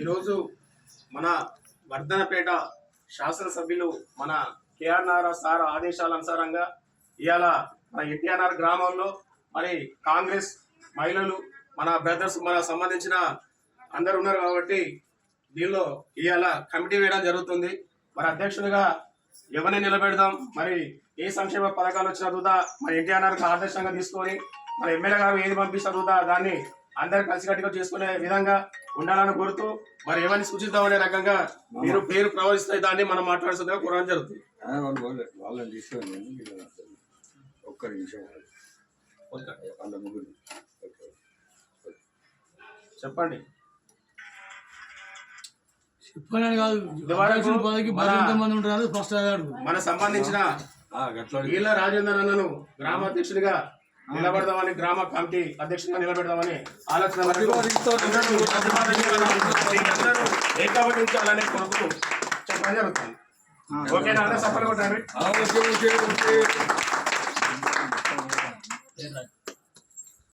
ఈరోజు మన వర్ధనపేట శాసనసభ్యులు మన కేఆర్ నారాయణ సార్ ఆదేశాల అనుసారంగా ఇవాళ మన ఎన్టీఆర్ గ్రామంలో మరి కాంగ్రెస్ మహిళలు మన బ్రదర్స్ మన సంబంధించిన అందరు ఉన్నారు కాబట్టి దీనిలో ఇవాళ కమిటీ వేయడం జరుగుతుంది. మరి అధ్యక్షుడిగా ఎవరిని నిలబెడదాం, మరి ఏ సంక్షేమ పథకాలు వచ్చిన చూద్దా మరి ఎన్టీఆర్ ఆదర్శంగా తీసుకొని మన ఎమ్మెల్యే గారు ఏది పంపిస్తా చూద్దా దాన్ని అందరు కలిసికట్టుగా చేసుకునే విధంగా ఉండాలని కోరుతూ మరి ఎవరిని సూచిద్దామనే రకంగా మీరు పేరు ప్రవహిస్తే దాన్ని మనం మాట్లాడుతుందిగా కోరడం జరుగుతుంది. ఒక్క నిమిషం చెప్పండి. మన సంబంధించిన ఈళ్ళ రాజేందర్ అన్నను గ్రామాధ్యక్షుడిగా నిలబెడదామని, గ్రామ కమిటీ అధ్యక్షుడిగా నిలబెడదామని ఆలోచన ఏకీభవించాలనే కొరకు చెప్పడం జరుగుతుంది. ఓకేనా? సఫలం కొట్టండి.